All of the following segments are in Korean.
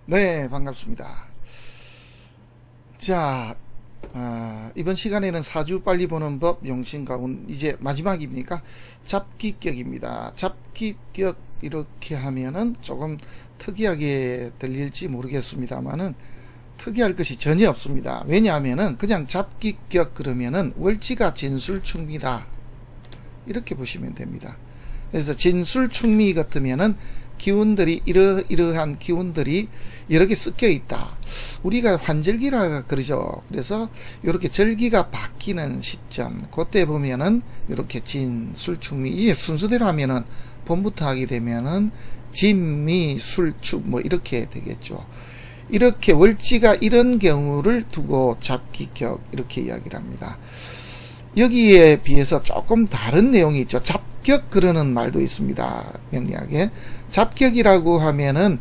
네, 반갑습니다. 자, 이번 시간에는 사주 빨리 보는 법 용신가운 이제 마지막입니까? 잡기격입니다. 잡기격 이렇게 하면은 조금 특이하게 들릴지 모르겠습니다만은 특이할 것이 전혀 없습니다. 왜냐하면은 그냥 잡기격 그러면은 월지가 진술충미다 이렇게 보시면 됩니다. 그래서 진술충미 같으면은 기운들이 이러한 기운들이 여러 개 섞여 있다. 우리가 환절기라 그러죠. 그래서 이렇게 절기가 바뀌는 시점, 그때 보면은 이렇게 진술충미, 이게 순서대로 하면은 봄부터 하게 되면은 진미술축 뭐 이렇게 되겠죠. 이렇게 월지가 이런 경우를 두고 잡기격 이렇게 이야기를 합니다. 여기에 비해서 조금 다른 내용이 있죠. 잡격 그러는 말도 있습니다. 명리학에 잡격이라고 하면은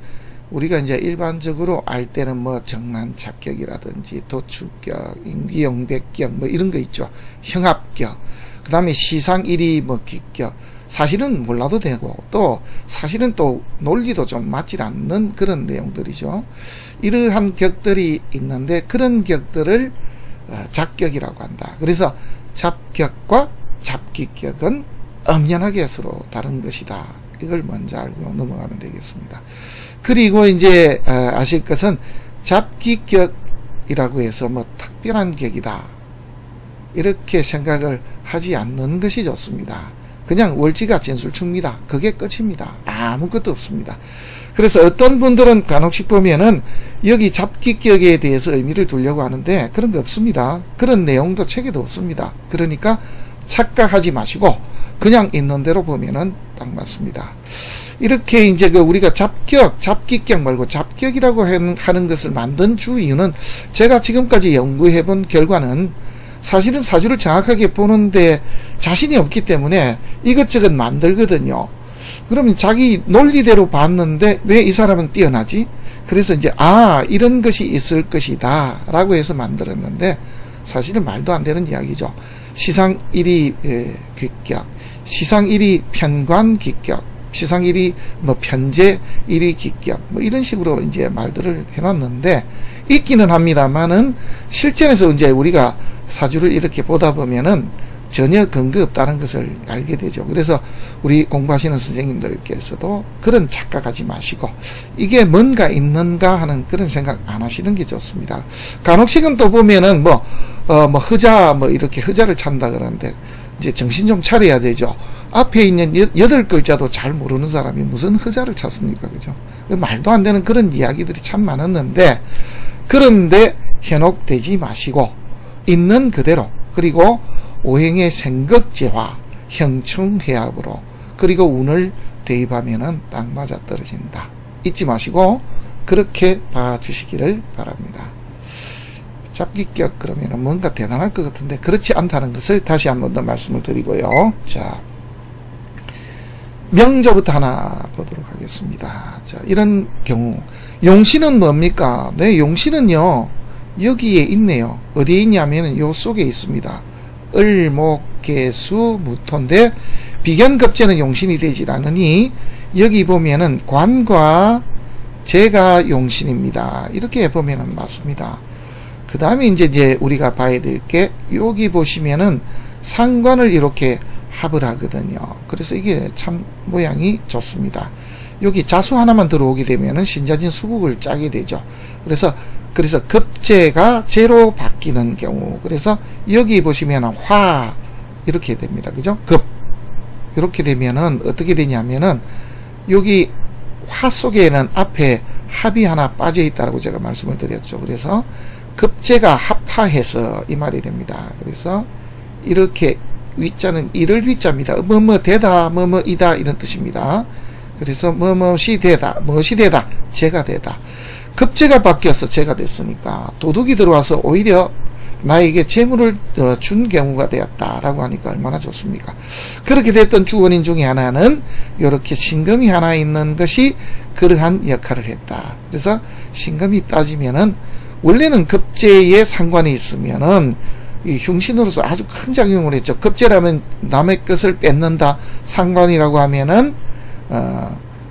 우리가 이제 일반적으로 알 때는 뭐 정난착격이라든지 도축격, 임기영백격 뭐 이런 거 있죠. 형합격, 그 다음에 시상일이 뭐 기격, 사실은 몰라도 되고 또 사실은 또 논리도 좀 맞질 않는 그런 내용들이죠. 이러한 격들이 있는데 그런 격들을 잡격이라고 한다. 그래서 잡격과 잡기격은 엄연하게 서로 다른 것이다. 이걸 먼저 알고 넘어가면 되겠습니다. 그리고 이제 아실 것은 잡기격이라고 해서 뭐 특별한 격이다 이렇게 생각을 하지 않는 것이 좋습니다. 그냥 월지가 진술충미다. 그게 끝입니다. 아무것도 없습니다. 그래서 어떤 분들은 간혹씩 보면은 여기 잡기격에 대해서 의미를 두려고 하는데 그런 거 없습니다. 그런 내용도 책에도 없습니다. 그러니까 착각하지 마시고 그냥 있는 대로 보면은 딱 맞습니다. 이렇게 이제 우리가 잡격, 잡기격 말고 잡격이라고 하는 것을 만든 주 이유는 제가 지금까지 연구해 본 결과는 사실은 사주를 정확하게 보는데 자신이 없기 때문에 이것저것 만들거든요. 그러면 자기 논리대로 봤는데 왜 이 사람은 뛰어나지? 그래서 이제 이런 것이 있을 것이다 라고 해서 만들었는데 사실은 말도 안 되는 이야기죠. 시상일이 귀격, 시상일이 편관귀격, 시상일이 뭐 편제일이 귀격 뭐 이런 식으로 이제 말들을 해놨는데 있기는 합니다만은 실전에서 이제 우리가 사주를 이렇게 보다 보면은 전혀 근거 없다는 것을 알게 되죠. 그래서 우리 공부하시는 선생님들께서도 그런 착각하지 마시고 이게 뭔가 있는가 하는 그런 생각 안 하시는 게 좋습니다. 간혹씩은 또 보면은 흐자 이렇게 흐자를 찬다 그러는데 이제 정신 좀 차려야 되죠. 앞에 있는 8글자도 잘 모르는 사람이 무슨 흐자를 찾습니까? 그죠? 말도 안 되는 그런 이야기들이 참 많았는데 그런데 현혹되지 마시고 있는 그대로 그리고 오행의 생극제화, 형충해합으로 그리고 운을 대입하면은 딱 맞아 떨어진다. 잊지 마시고 그렇게 봐주시기를 바랍니다. 잡기격 그러면은 뭔가 대단할 것 같은데 그렇지 않다는 것을 다시 한 번 더 말씀을 드리고요. 자, 명조부터 하나 보도록 하겠습니다. 자, 이런 경우 용신은 뭡니까? 네, 용신은요 여기에 있네요. 어디에 있냐면은 요 속에 있습니다. 을, 목, 개수, 무토인데 비견급제는 용신이 되질 않으니 여기 보면은 관과 재가 용신입니다. 이렇게 보면은 맞습니다. 그 다음에 이제 우리가 봐야 될 게 여기 보시면은 상관을 이렇게 합을 하거든요. 그래서 이게 참 모양이 좋습니다. 여기 자수 하나만 들어오게 되면은 신자진 수국을 짜게 되죠. 그래서 급제가 제로 바뀌는 경우, 그래서 여기 보시면 화 이렇게 됩니다. 그죠? 급 이렇게 되면은 어떻게 되냐면은 여기 화 속에는 앞에 합이 하나 빠져 있다라고 제가 말씀을 드렸죠. 그래서 급제가 합화해서 이 말이 됩니다. 그래서 이렇게 위자는 이를 위자입니다. 뭐뭐 되다, 뭐뭐 이다 이런 뜻입니다. 그래서 뭐뭐시 되다, 무엇이 되다, 제가 되다. 급제가 바뀌어서 제가 됐으니까 도둑이 들어와서 오히려 나에게 재물을 준 경우가 되었다라고 하니까 얼마나 좋습니까? 그렇게 됐던 주원인 중에 하나는 이렇게 신금이 하나 있는 것이 그러한 역할을 했다. 그래서 신금이 따지면은 원래는 급제에 상관이 있으면은 이 흉신으로서 아주 큰 작용을 했죠. 급제라면 남의 것을 뺏는다. 상관이라고 하면은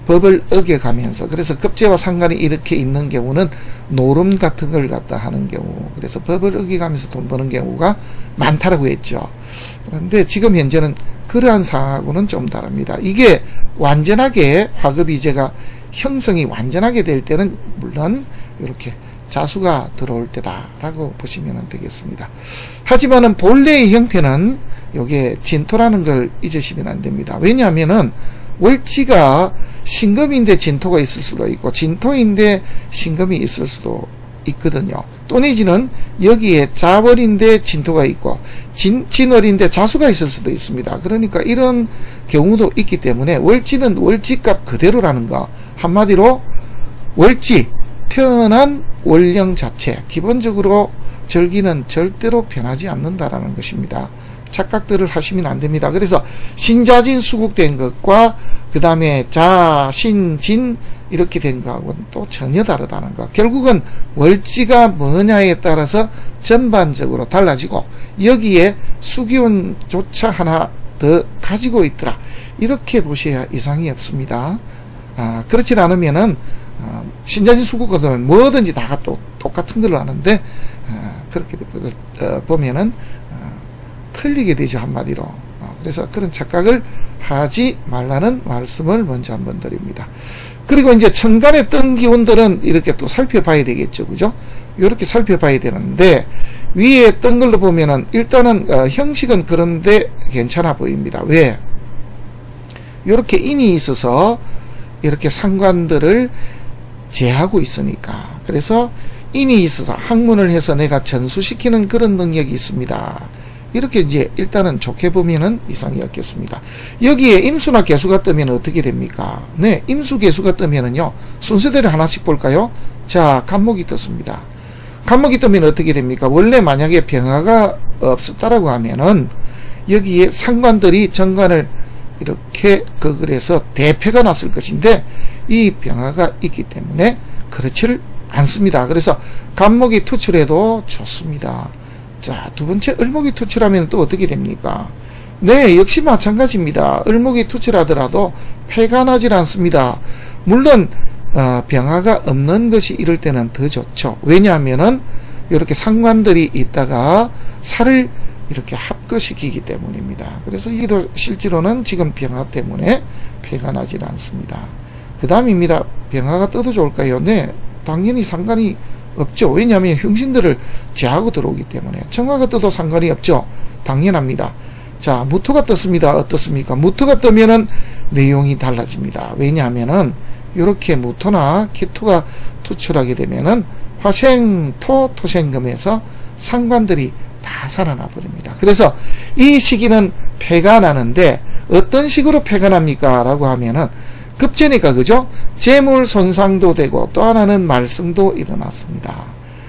법을 어겨가면서, 그래서 급제와 상관이 이렇게 있는 경우는 노름 같은 걸 갖다 하는 경우, 그래서 법을 어겨가면서 돈 버는 경우가 많다라고 했죠. 그런데 지금 현재는 그러한 상황하고는 좀 다릅니다. 이게 완전하게 화급이제가 형성이 완전하게 될 때는 물론 이렇게 자수가 들어올 때다라고 보시면 되겠습니다. 하지만은 본래의 형태는 요게 진토라는 걸 잊으시면 안 됩니다. 왜냐하면은 월지가 신금인데 진토가 있을 수도 있고 진토인데 신금이 있을 수도 있거든요. 또 내지는 여기에 자월인데 진토가 있고 진월인데 자수가 있을 수도 있습니다. 그러니까 이런 경우도 있기 때문에 월지는 월지값 그대로라는 거, 한마디로 월지 태어난 월령 자체, 기본적으로 절기는 절대로 변하지 않는다라는 것입니다. 착각들을 하시면 안 됩니다. 그래서 신자진 수국된 것과 그 다음에 자, 신, 진 이렇게 된 거하고는 또 전혀 다르다는 거. 결국은 월지가 뭐냐에 따라서 전반적으로 달라지고 여기에 수기운조차 하나 더 가지고 있더라. 이렇게 보셔야 이상이 없습니다. 그렇지 않으면은 신자진 수국거든 뭐든지 다가 또 똑같은 걸로 하는데 그렇게 보면은 틀리게 되죠, 한마디로. 그래서 그런 착각을 하지 말라는 말씀을 먼저 한번 드립니다. 그리고 이제 천간에 뜬 기운들은 이렇게 또 살펴봐야 되겠죠, 그죠? 이렇게 살펴봐야 되는데 위에 뜬 걸로 보면은 일단은 형식은 그런데 괜찮아 보입니다. 왜? 이렇게 인이 있어서 이렇게 상관들을 제하고 있으니까. 그래서 인이 있어서 학문을 해서 내가 전수시키는 그런 능력이 있습니다. 이렇게 이제 일단은 좋게 보면은 이상이 없겠습니다. 여기에 임수나 개수가 뜨면 어떻게 됩니까? 네, 임수 개수가 뜨면은요, 순서대로 하나씩 볼까요? 자, 간목이 떴습니다. 간목이 뜨면 어떻게 됩니까? 원래 만약에 병화가 없었다라고 하면은 여기에 상관들이 정관을 이렇게 그래서 대패가 났을 것인데 이 병화가 있기 때문에 그렇지를 않습니다. 그래서 간목이 투출해도 좋습니다. 자, 두 번째 을목이 투출하면 또 어떻게 됩니까? 네, 역시 마찬가지입니다. 을목이 투출하더라도 패가 나질 않습니다. 물론 병화가 없는 것이 이럴 때는 더 좋죠. 왜냐하면은 이렇게 상관들이 있다가 살을 이렇게 합거시키기 때문입니다. 그래서 이게 실제로는 지금 병화 때문에 패가 나질 않습니다. 그 다음입니다. 병화가 떠도 좋을까요? 네, 당연히 상관이 없죠. 왜냐하면 흉신들을 제하고 들어오기 때문에. 정화가 떠도 상관이 없죠. 당연합니다. 자, 무토가 떴습니다. 어떻습니까? 무토가 뜨면은 내용이 달라집니다. 왜냐하면은 이렇게 무토나 기토가 투출하게 되면은 화생토 토생금에서 상관들이 다 살아나 버립니다. 그래서 이 시기는 패가 나는데 어떤 식으로 패가 납니까? 라고 하면은 급제니까, 그죠? 재물 손상도 되고 또 하나는 말승도 일어났습니다.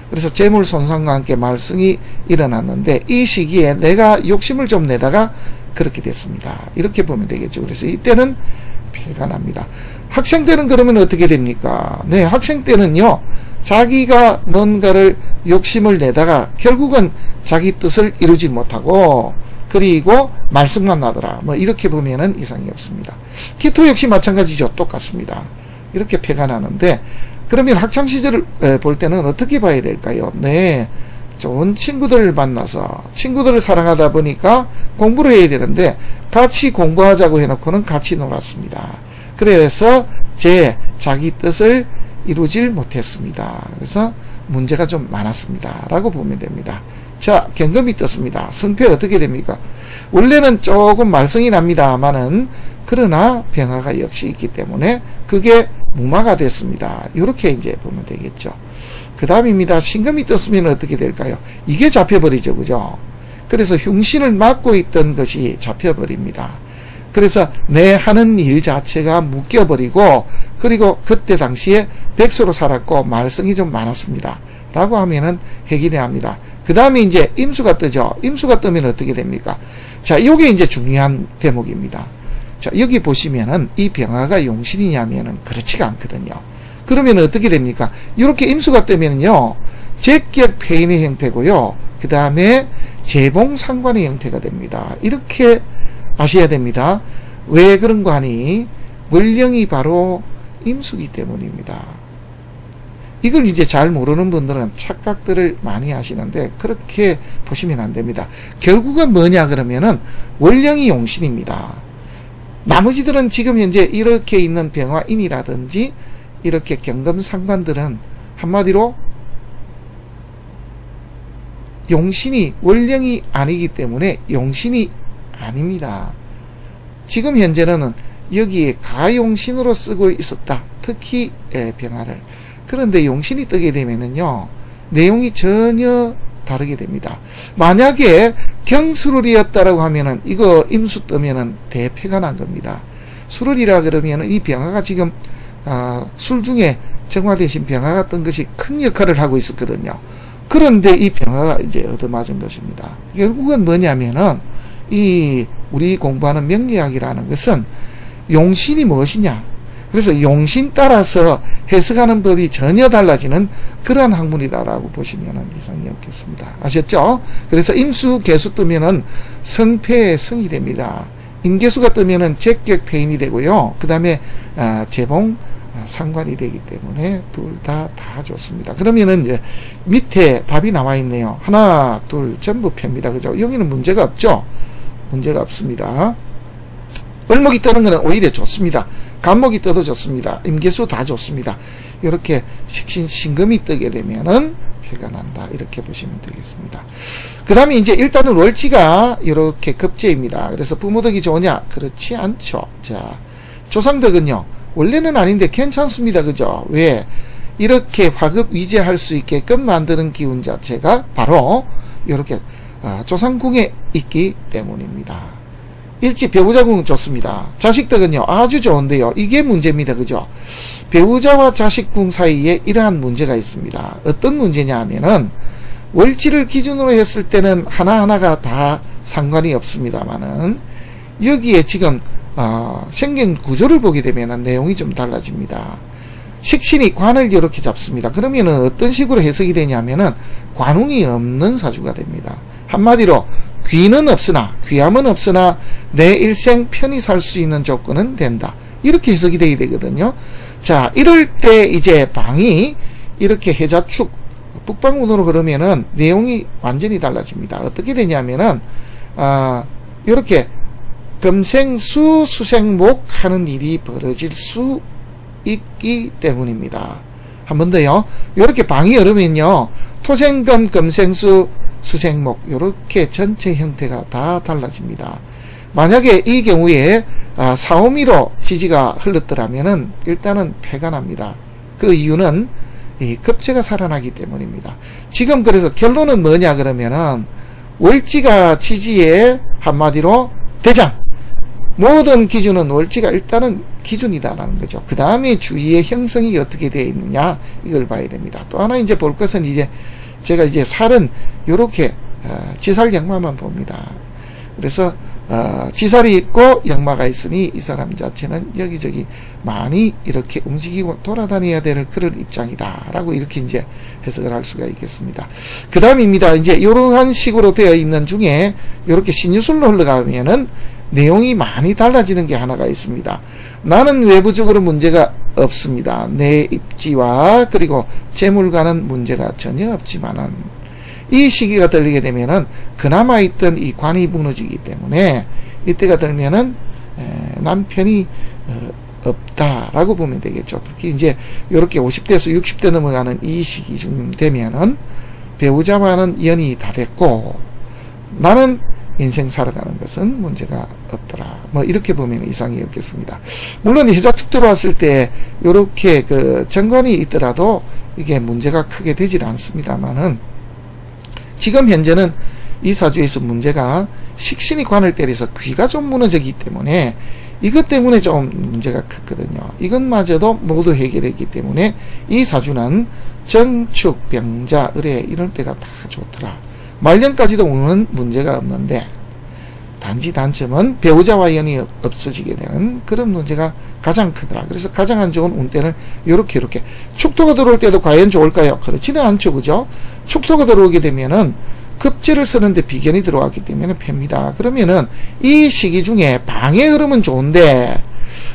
그래서 재물 손상과 함께 말승이 일어났는데 이 시기에 내가 욕심을 좀 내다가 그렇게 됐습니다. 이렇게 보면 되겠죠. 그래서 이때는 패가 납니다. 학생 때는 그러면 어떻게 됩니까? 네, 학생 때는요, 자기가 뭔가를 욕심을 내다가 결국은 자기 뜻을 이루지 못하고 그리고 말씀만 나더라. 뭐 이렇게 보면은 이상이 없습니다. 기토 역시 마찬가지죠. 똑같습니다. 이렇게 패가 나는데 그러면 학창시절을 볼 때는 어떻게 봐야 될까요? 네, 좋은 친구들을 만나서 친구들을 사랑하다 보니까 공부를 해야 되는데 같이 공부하자고 해놓고는 같이 놀았습니다. 그래서 자기 뜻을 이루질 못했습니다. 그래서 문제가 좀 많았습니다. 라고 보면 됩니다. 자, 경금이 떴습니다. 승패 어떻게 됩니까? 원래는 조금 말썽이 납니다만은 그러나 병화가 역시 있기 때문에 그게 무마가 됐습니다. 이렇게 이제 보면 되겠죠. 그 다음입니다. 신금이 떴으면 어떻게 될까요? 이게 잡혀버리죠. 그죠? 그래서 흉신을 막고 있던 것이 잡혀버립니다. 그래서 내 하는 일 자체가 묶여버리고 그리고 그때 당시에 백수로 살았고 말썽이 좀 많았습니다. 라고 하면은 해결이 납니다. 그 다음에 이제 임수가 뜨죠. 임수가 뜨면 어떻게 됩니까? 자, 요게 이제 중요한 대목입니다. 자, 여기 보시면은 이 병화가 용신이냐면은 그렇지가 않거든요. 그러면 어떻게 됩니까? 이렇게 임수가 뜨면은요, 제격 폐인의 형태고요. 그 다음에 재봉상관의 형태가 됩니다. 이렇게 아셔야 됩니다. 왜 그런 거 하니? 월령이 바로 임수기 때문입니다. 이걸 이제 잘 모르는 분들은 착각들을 많이 하시는데 그렇게 보시면 안 됩니다. 결국은 뭐냐 그러면은 월령이 용신입니다. 나머지들은 지금 현재 이렇게 있는 병화인이라든지 이렇게 경금상관들은 한마디로 용신이 월령이 아니기 때문에 용신이 아닙니다. 지금 현재는 여기에 가용신으로 쓰고 있었다. 특히 병화를. 그런데 용신이 뜨게 되면은요, 내용이 전혀 다르게 됩니다. 만약에 경수룰이었다라고 하면은 이거 임수 뜨면은 대패가 난 겁니다. 수룰이라 그러면은 이 병화가 지금 술 중에 정화되신 병화가 뜬 것이 큰 역할을 하고 있었거든요. 그런데 이 병화가 이제 얻어맞은 것입니다. 결국은 뭐냐면은 이 우리 공부하는 명리학이라는 것은 용신이 무엇이냐, 그래서 용신 따라서 해석하는 법이 전혀 달라지는 그러한 학문이다라고 보시면 이상이 없겠습니다. 아셨죠? 그래서 임수 개수 뜨면은 성패의 성이 됩니다. 임개수가 뜨면은 적격패인이 되고요. 그 다음에 재봉 상관이 되기 때문에 둘 다 좋습니다. 그러면은 이제 밑에 답이 나와 있네요. 하나, 둘, 전부 패입니다. 그죠? 여기는 문제가 없죠? 문제가 없습니다. 을목이 뜨는 것은 오히려 좋습니다. 간목이 떠도 좋습니다. 임계수 다 좋습니다. 이렇게 신금이 뜨게 되면은 패가 난다. 이렇게 보시면 되겠습니다. 그 다음에 이제 일단은 월지가 이렇게 급제입니다. 그래서 부모덕이 좋으냐? 그렇지 않죠. 자, 조상덕은요, 원래는 아닌데 괜찮습니다. 그죠? 왜? 이렇게 화급 위제할 수 있게끔 만드는 기운 자체가 바로 이렇게 조상궁에 있기 때문입니다. 일지 배우자궁은 좋습니다. 자식덕은요, 아주 좋은데요. 이게 문제입니다. 그죠? 배우자와 자식궁 사이에 이러한 문제가 있습니다. 어떤 문제냐 하면은 월지를 기준으로 했을 때는 하나하나가 다 상관이 없습니다만은 여기에 지금 생긴 구조를 보게 되면 내용이 좀 달라집니다. 식신이 관을 이렇게 잡습니다. 그러면은 어떤 식으로 해석이 되냐면은 관운이 없는 사주가 됩니다. 한마디로 귀는 없으나, 귀함은 없으나 내 일생 편히 살 수 있는 조건은 된다. 이렇게 해석이 되게 되거든요. 자, 이럴 때 이제 방이 이렇게 해자축 북방운으로 그러면은 내용이 완전히 달라집니다. 어떻게 되냐면은 이렇게 금생수 수생목 하는 일이 벌어질 수 있기 때문입니다. 한 번 더요. 이렇게 방이 열으면요, 토생금 금생수 수생목 이렇게 전체 형태가 다 달라집니다. 만약에 이 경우에 사오미로 지지가 흘렀더라면은 일단은 패가 납니다. 그 이유는 이 급제가 살아나기 때문입니다. 지금 그래서 결론은 뭐냐 그러면은 월지가 지지의 한마디로 대장, 모든 기준은 월지가 일단은 기준이다라는 거죠. 그 다음에 주위의 형성이 어떻게 되어 있느냐 이걸 봐야 됩니다. 또 하나 이제 볼 것은 이제 제가 이제 살은 요렇게 지살 역마만 봅니다. 그래서 지살이 있고 역마가 있으니 이 사람 자체는 여기저기 많이 이렇게 움직이고 돌아다녀야 될 그런 입장이다 라고 이렇게 이제 해석을 할 수가 있겠습니다. 그 다음입니다. 이제 이러한 식으로 되어 있는 중에 이렇게 신유술로 흘러가면은 내용이 많이 달라지는 게 하나가 있습니다. 나는 외부적으로 문제가 없습니다. 내 입지와 그리고 재물과는 문제가 전혀 없지만은 이 시기가 들리게 되면은 그나마 있던 이 관이 무너지기 때문에 이때가 들면은 남편이 없다라고 보면 되겠죠. 특히 이제 이렇게 50대에서 60대 넘어가는 이 시기쯤 되면은 배우자와는 연이 다 됐고 나는 인생 살아가는 것은 문제가 없더라. 뭐 이렇게 보면 이상이 없겠습니다. 물론 해자축 들어왔을 때 이렇게 그 정관이 있더라도 이게 문제가 크게 되질 않습니다만은 지금 현재는 이 사주에서 문제가 식신이 관을 때려서 귀가 좀 무너지기 때문에 이것 때문에 좀 문제가 크거든요. 이것마저도 모두 해결했기 때문에 이 사주는 정축, 병자, 의뢰 이런 때가 다 좋더라. 말년까지도 오는 문제가 없는데 단지 단점은 배우자와 연이 없어지게 되는 그런 문제가 가장 크더라. 그래서 가장 안 좋은 운때는 요렇게 축토가 들어올 때도 과연 좋을까요? 그렇지는 않죠. 그죠? 축토가 들어오게 되면은 급제를 쓰는데 비견이 들어왔기 때문에 패입니다. 그러면은 이 시기 중에 방의 흐름은 좋은데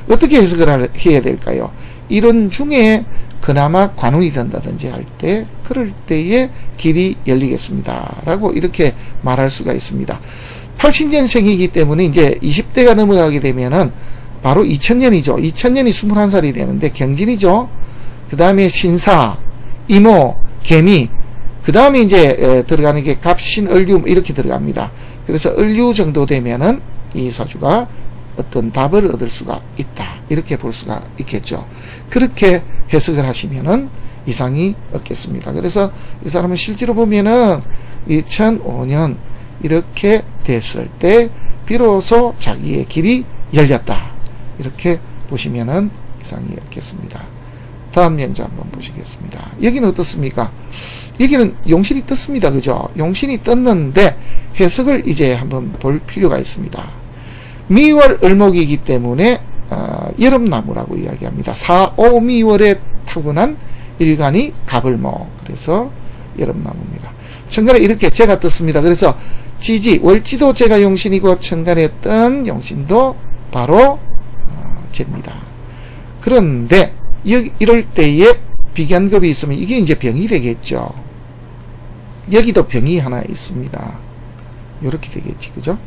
어떻게 해석을 해야 될까요? 이런 중에 그나마 관운이 된다든지 할 때, 그럴 때에 길이 열리겠습니다 라고 이렇게 말할 수가 있습니다. 80년생이기 때문에 이제 20대가 넘어가게 되면은 바로 2000년이죠. 2000년이 21살이 되는데 경진이죠. 그 다음에 신사, 이모, 개미, 그 다음에 이제 들어가는 게 갑신, 을류 이렇게 들어갑니다. 그래서 을류 정도 되면은 이 사주가 어떤 답을 얻을 수가 있다, 이렇게 볼 수가 있겠죠. 그렇게 해석을 하시면은 이상이 없겠습니다. 그래서 이 사람은 실제로 보면은 2005년 이렇게 됐을 때 비로소 자기의 길이 열렸다, 이렇게 보시면은 이상이 없겠습니다. 다음 연자 한번 보시겠습니다. 여기는 어떻습니까? 여기는 용신이 떴습니다. 그죠? 용신이 떴는데 해석을 이제 한번 볼 필요가 있습니다. 미월 을목이기 때문에 여름나무라고 이야기합니다. 4, 5, 미월에 타고난 일간이 갑을목, 그래서 여름나무입니다. 천간에 이렇게 재가 떴습니다. 그래서 지지, 월지도 재가 용신이고 천간에 뜬 용신도 바로 재입니다. 그런데 이럴 때에 비견급이 있으면 이게 이제 병이 되겠죠. 여기도 병이 하나 있습니다. 요렇게 되겠지, 그죠?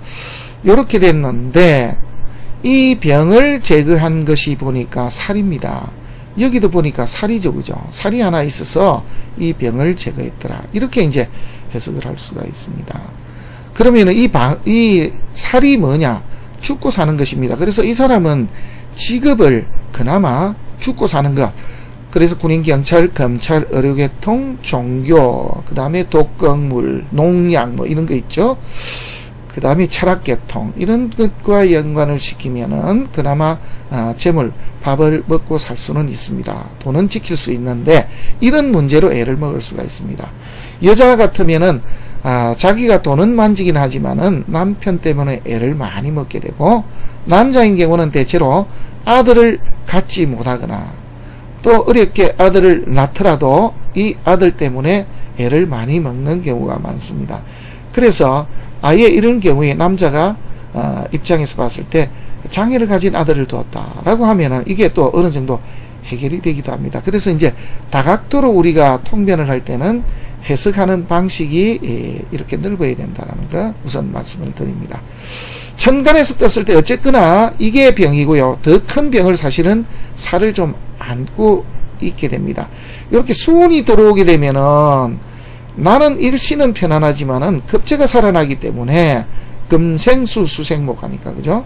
요렇게 됐는데 이 병을 제거한 것이 보니까 살입니다. 여기도 보니까 살이죠, 그죠? 살이 하나 있어서 이 병을 제거했더라, 이렇게 이제 해석을 할 수가 있습니다. 그러면은 이 살이 뭐냐? 죽고 사는 것입니다. 그래서 이 사람은 직업을 그나마 죽고 사는 것, 그래서 군인, 경찰, 검찰, 의료계통, 종교, 그 다음에 독극물, 농약 뭐 이런 거 있죠. 그 다음에 철학계통, 이런 것과 연관을 시키면은 그나마 재물, 밥을 먹고 살 수는 있습니다. 돈은 지킬 수 있는데 이런 문제로 애를 먹을 수가 있습니다. 여자 같으면은 자기가 돈은 만지긴 하지만은 남편 때문에 애를 많이 먹게 되고, 남자인 경우는 대체로 아들을 갖지 못하거나 또 어렵게 아들을 낳더라도 이 아들 때문에 애를 많이 먹는 경우가 많습니다. 그래서 아예 이런 경우에 남자가 입장에서 봤을 때 장애를 가진 아들을 두었다라고 하면은 이게 또 어느 정도 해결이 되기도 합니다. 그래서 이제 다각도로 우리가 통변을 할 때는 해석하는 방식이 이렇게 넓어야 된다는 거 우선 말씀을 드립니다. 천간에서 떴을 때 어쨌거나 이게 병이고요. 더 큰 병을 사실은 살을 좀 안고 있게 됩니다. 이렇게 수운이 들어오게 되면은 나는 일시는 편안하지만은 급제가 살아나기 때문에 금생수 수생목 하니까, 그죠?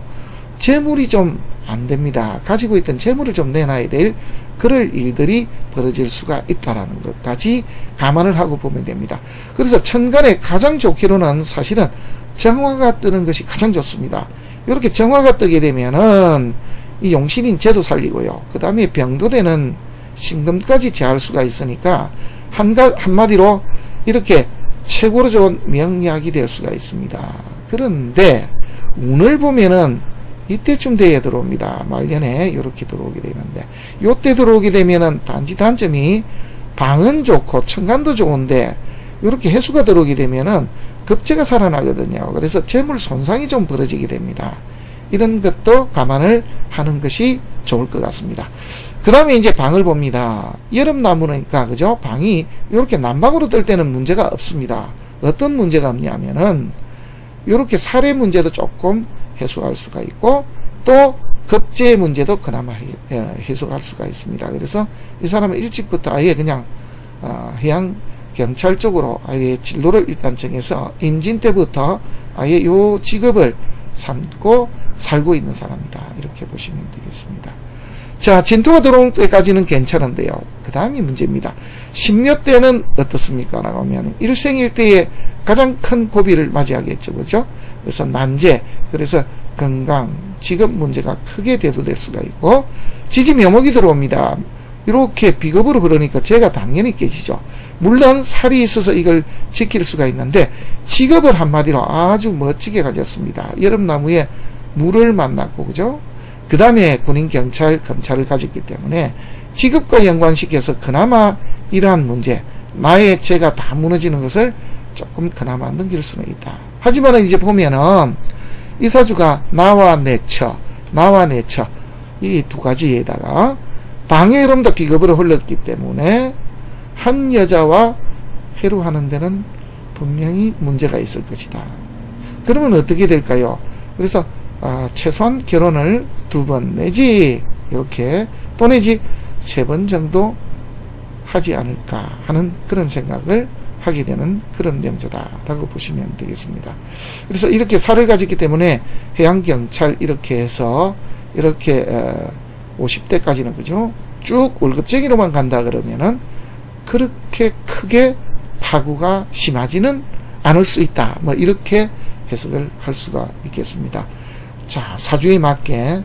재물이 좀 안 됩니다. 가지고 있던 재물을 좀 내놔야 될 그럴 일들이 벌어질 수가 있다라는 것까지 감안을 하고 보면 됩니다. 그래서 천간에 가장 좋기로는 사실은 정화가 뜨는 것이 가장 좋습니다. 이렇게 정화가 뜨게 되면은 이 용신인 재도 살리고요. 그 다음에 병도 되는 신금까지 제할 수가 있으니까 한마디로 이렇게 최고로 좋은 명약이 될 수가 있습니다. 그런데 운을 보면은 이때쯤 돼야 들어옵니다. 말년에 이렇게 들어오게 되는데, 요때 들어오게 되면은 단점이 방은 좋고 천간도 좋은데 이렇게 해수가 들어오게 되면은 급제가 살아나거든요. 그래서 재물 손상이 좀 벌어지게 됩니다. 이런 것도 감안을 하는 것이 좋을 것 같습니다. 그 다음에 이제 방을 봅니다. 여름나무니까, 그죠? 방이 이렇게 남방으로 뜰 때는 문제가 없습니다. 어떤 문제가 없냐면은 이렇게 살의 문제도 조금 해소할 수가 있고, 또 급제의 문제도 그나마 해소할 수가 있습니다. 그래서 이 사람은 일찍부터 아예 그냥 해양 경찰 쪽으로 아예 진로를 일단 정해서 임진 때부터 아예 요 직업을 삼고 살고 있는 사람이다, 이렇게 보시면 되겠습니다. 자, 진토가 들어올 때까지는 괜찮은데요. 그 다음이 문제입니다. 신묘 때는 어떻습니까? 라고 하면 일생일 때에 가장 큰 고비를 맞이하겠죠. 그죠? 그래서 난제, 그래서 건강, 직업 문제가 크게 대두될 수가 있고, 지지묘목이 들어옵니다. 이렇게 비겁으로 그러니까 제가 당연히 깨지죠. 물론 살이 있어서 이걸 지킬 수가 있는데 직업을 한마디로 아주 멋지게 가졌습니다. 여름나무에 물을 만났고, 그죠? 그 다음에 군인, 경찰, 검찰을 가졌기 때문에 직업과 연관시켜서 그나마 이러한 문제, 나의 죄가 다 무너지는 것을 조금 그나마 넘길 수는 있다. 하지만 이제 보면은 이 사주가 나와 내처, 이 두 가지에다가 방해로움도 비겁으로 흘렀기 때문에 한 여자와 해루하는 데는 분명히 문제가 있을 것이다. 그러면 어떻게 될까요? 그래서 최소한 결혼을 2번 내지 이렇게 또 내지 3번 정도 하지 않을까 하는 그런 생각을 하게 되는 그런 명조다라고 보시면 되겠습니다. 그래서 이렇게 살을 가졌기 때문에 해양경찰 이렇게 해서 이렇게 50대까지는 그죠? 쭉 월급쟁이로만 간다 그러면은 그렇게 크게 파구가 심하지는 않을 수 있다. 뭐 이렇게 해석을 할 수가 있겠습니다. 자, 사주에 맞게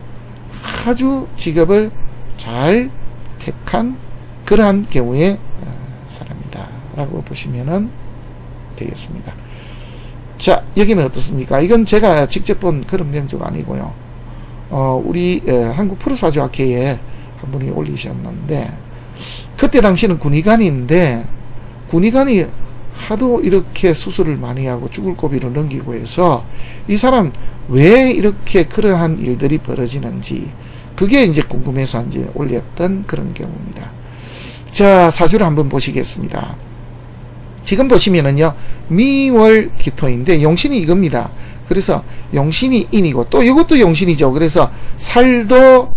아주 직업을 잘 택한 그러한 경우의 사람이다 라고 보시면 되겠습니다. 자, 여기는 어떻습니까? 이건 제가 직접 본 그런 명조가 아니고요. 우리 한국 프로사주학회에 한 분이 올리셨는데, 그때 당시는 군의관인데 군의관이 하도 이렇게 수술을 많이 하고 죽을 고비를 넘기고 해서 이 사람 왜 이렇게 그러한 일들이 벌어지는지 그게 이제 궁금해서 이제 올렸던 그런 경우입니다. 자, 사주를 한번 보시겠습니다. 지금 보시면은요, 미월 기토인데 용신이 이겁니다. 그래서 용신이 인이고 또 이것도 용신이죠. 그래서 살도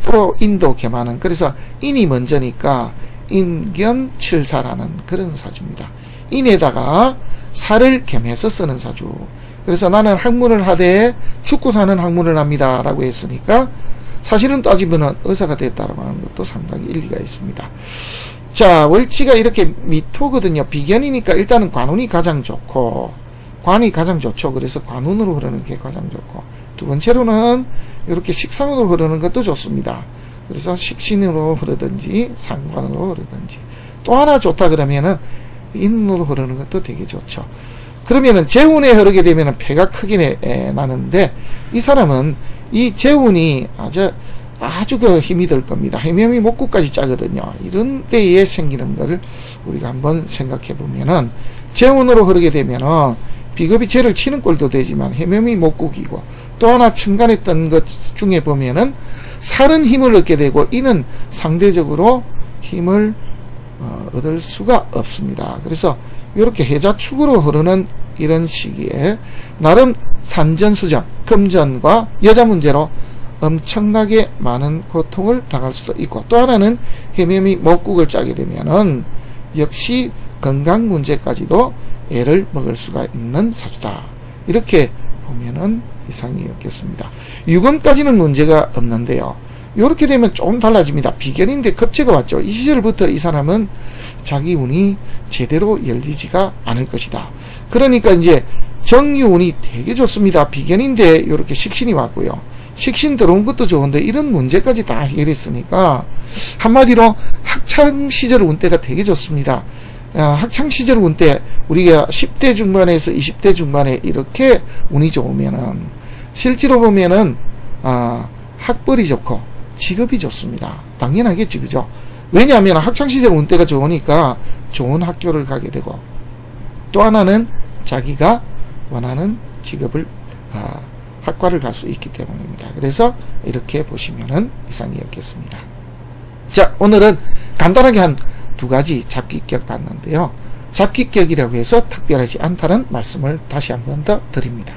또 인도 개만은, 그래서 인이 먼저니까 인견칠사라는 그런 사주입니다. 인에다가 살을 겸해서 쓰는 사주. 그래서 나는 학문을 하되 죽고 사는 학문을 합니다 라고 했으니까 사실은 따지면 의사가 됐다라고 하는 것도 상당히 일리가 있습니다. 자, 월치가 이렇게 미토거든요. 비견이니까 일단은 관운이 가장 좋고, 관이 가장 좋죠. 그래서 관운으로 흐르는 게 가장 좋고, 두 번째로는 이렇게 식상으로 흐르는 것도 좋습니다. 그래서 식신으로 흐르든지 상관으로 흐르든지, 또 하나 좋다 그러면은 인으로 흐르는 것도 되게 좋죠. 그러면은 재운에 흐르게 되면은 폐가 크게 나는데, 이 사람은 이 재운이 아주 그 힘이 들 겁니다. 해묘미 목구까지 짜거든요. 이런 때에 생기는 것을 우리가 한번 생각해 보면은, 재운으로 흐르게 되면은 비겁이 죄를 치는 꼴도 되지만 해묘미 목국이고, 또 하나 천간했던 것 중에 보면은 살은 힘을 얻게 되고 이는 상대적으로 힘을 얻을 수가 없습니다. 그래서 이렇게 해자축으로 흐르는 이런 시기에 나름 산전수전, 금전과 여자 문제로 엄청나게 많은 고통을 당할 수도 있고, 또 하나는 해묘미 목국을 짜게 되면은 역시 건강 문제까지도 애를 먹을 수가 있는 사주다. 이렇게 보면은 이상이 없겠습니다. 유금까지는 문제가 없는데요. 이렇게 되면 조금 달라집니다. 비견인데 급제가 왔죠. 이 시절부터 이 사람은 자기 운이 제대로 열리지가 않을 것이다. 그러니까 이제 정유운이 되게 좋습니다. 비견인데 이렇게 식신이 왔고요. 식신 들어온 것도 좋은데 이런 문제까지 다 해결했으니까 한마디로 학창시절 운때가 되게 좋습니다. 학창시절 운때 우리가 10대 중반에서 20대 중반에 이렇게 운이 좋으면은 실제로 보면은 학벌이 좋고 직업이 좋습니다. 당연하겠지, 그죠? 왜냐하면 학창시절 운때가 좋으니까 좋은 학교를 가게 되고, 또 하나는 자기가 원하는 직업을 학과를 갈 수 있기 때문입니다. 그래서 이렇게 보시면은 이상이 없겠습니다. 자, 오늘은 간단하게 한 2가지 잡기격 봤는데요. 잡기격이라고 해서 특별하지 않다는 말씀을 다시 한 번 더 드립니다.